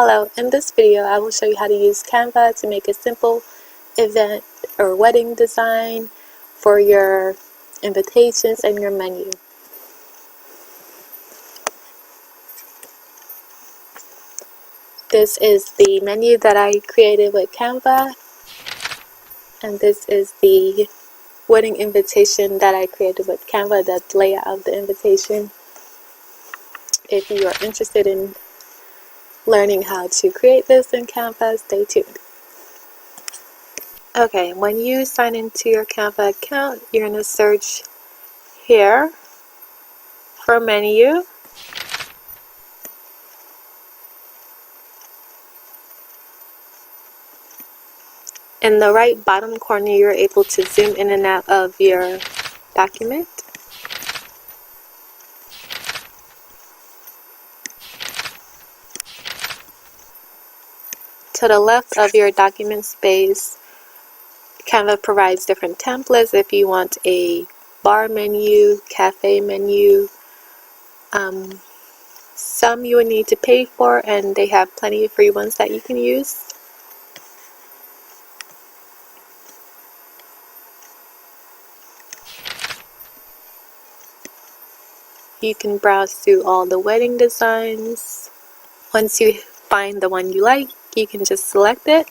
Hello, in this video I will show you how to use Canva to make a simple event or wedding design for your invitations and your menu. This is the menu that I created with Canva, and this is the wedding invitation that I created with Canva, the layout of the invitation. If you are interested in learning how to create this in Canva, stay tuned. Okay, when you sign into your Canva account, you're going to search here for menu. In the right bottom corner, you're able to zoom in and out of your document. To the left of your document space, Canva provides different templates if you want a bar menu, cafe menu. Some you would need to pay for, and they have plenty of free ones that you can use. You can browse through all the wedding designs. Once you find the one you like, you can just select it.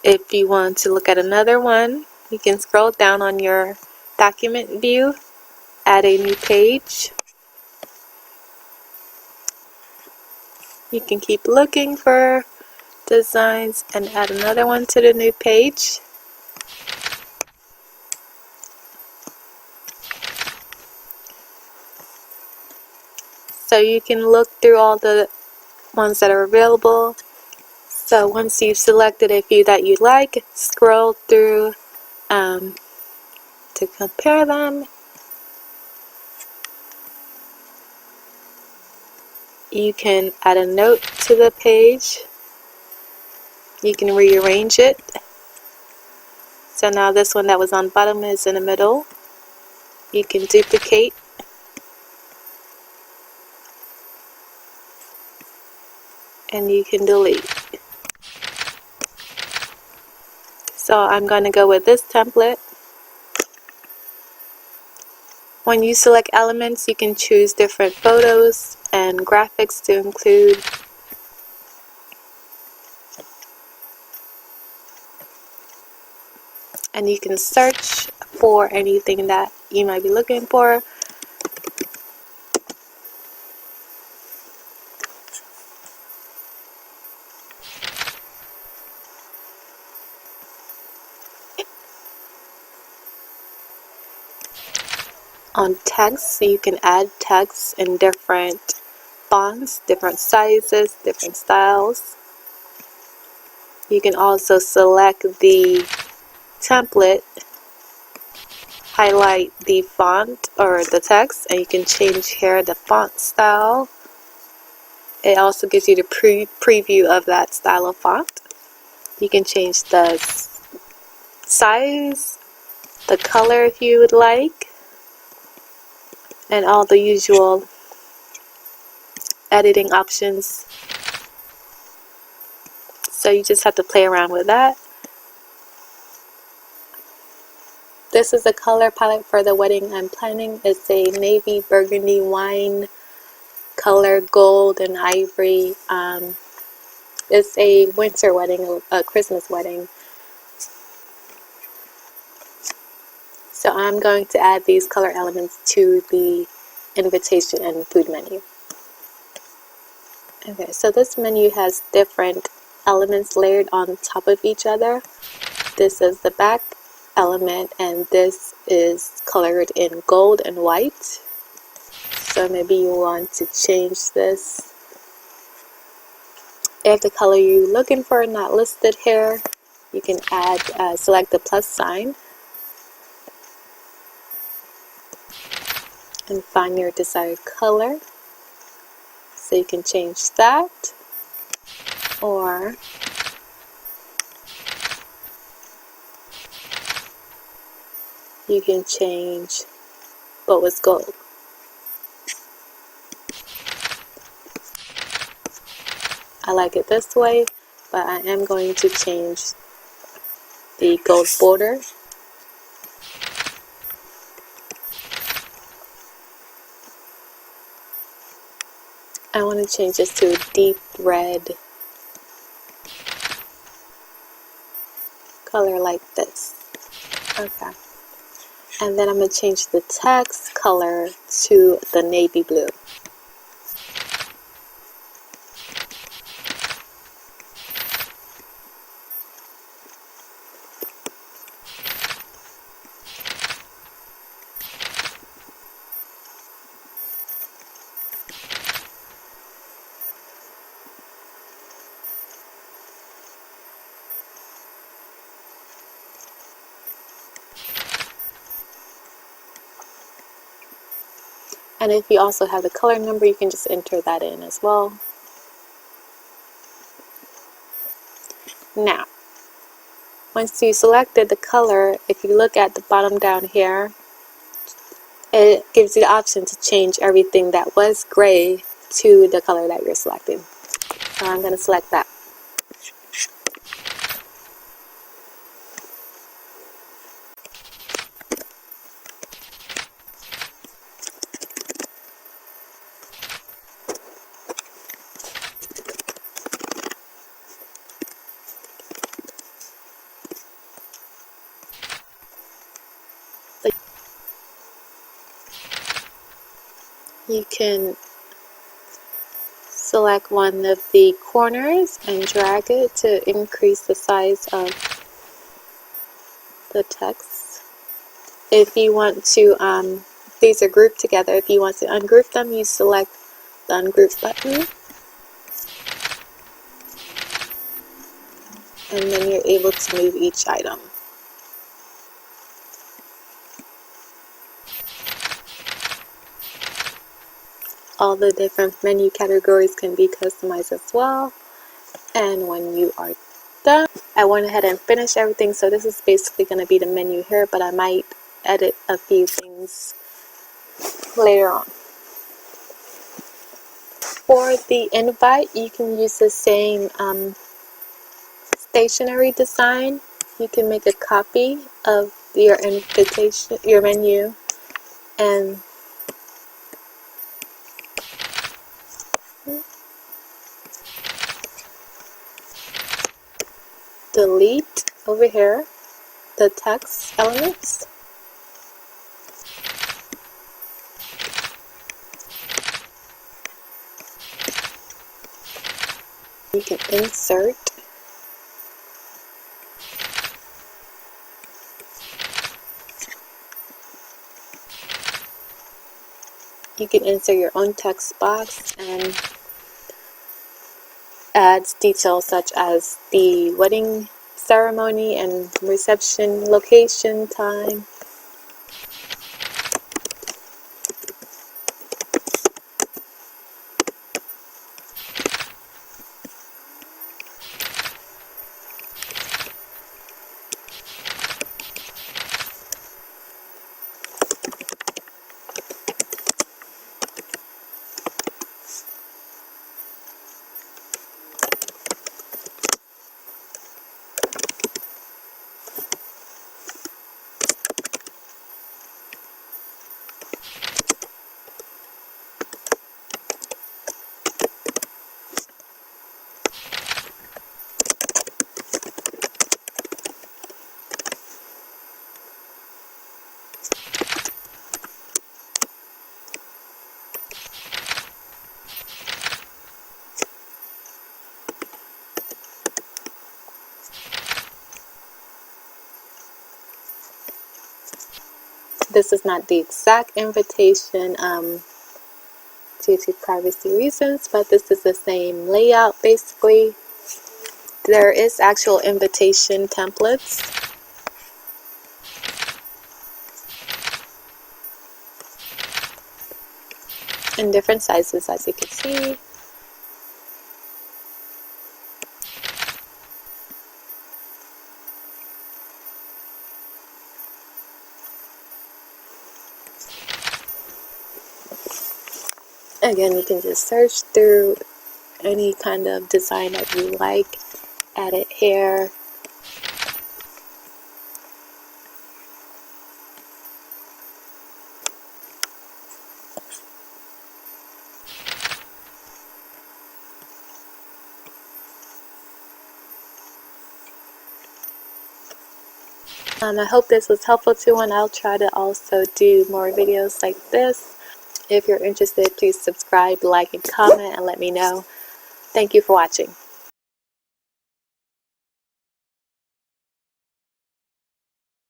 If you want to look at another one, you can scroll down on your document view, add a new page. You can keep looking for designs and add another one to the new page. So you can look through all the ones that are available. So once you've selected a few that you like, scroll through to compare them. You can add a note to the page. You can rearrange it. So now this one that was on bottom is in the middle. You can duplicate. And you can delete. So I'm going to go with this template. When you select elements, you can choose different photos and graphics to include. And you can search for anything that you might be looking for. On text, you can add text in different fonts, different sizes, different styles. You can also select the template, highlight the font or the text, and you can change here the font style. It also gives you the preview of that style of font. You can change the size, the color if you would like, and all the usual editing options. So you just have to play around with that. This is the color palette for the wedding I'm planning. It's a navy burgundy wine color, gold and ivory. It's a winter wedding, a Christmas wedding. So I'm going to add these color elements to the invitation and food menu. Okay, so this menu has different elements layered on top of each other. This is the back element, and this is colored in gold and white. So maybe you want to change this. If the color you're looking for is not listed here, you can add, select the plus sign and find your desired color. So you can change that, or you can change but was gold. I like it this way, but I am going to change the gold border. I want to change this to a deep red color like this. Okay. And then I'm going to change the text color to the navy blue. And if you also have the color number, you can just enter that in as well. Now, once you selected the color, if you look at the bottom down here, it gives you the option to change everything that was gray to the color that you're selecting. So I'm going to select that. You can select one of the corners and drag it to increase the size of the text. If you want to, these are grouped together. If you want to ungroup them, you select the ungroup button. And then you're able to move each item. All the different menu categories can be customized as well. And when you are done, I went ahead and finished everything. So this is basically going to be the menu here, but I might edit a few things later on. For the invite, you can use the same stationery design. You can make a copy of your invitation, your menu, and delete over here the text elements. You can insert. You can insert your own text box and add details such as the wedding ceremony and reception location, time. This is not the exact invitation due to privacy reasons, but this is the same layout basically. There is actual invitation templates. In different sizes, as you can see. Again, you can just search through any kind of design that you like, add it here. I hope this was helpful to one. I'll try to also do more videos like this. If you're interested, please subscribe, like, and comment, and let me know. Thank you for watching.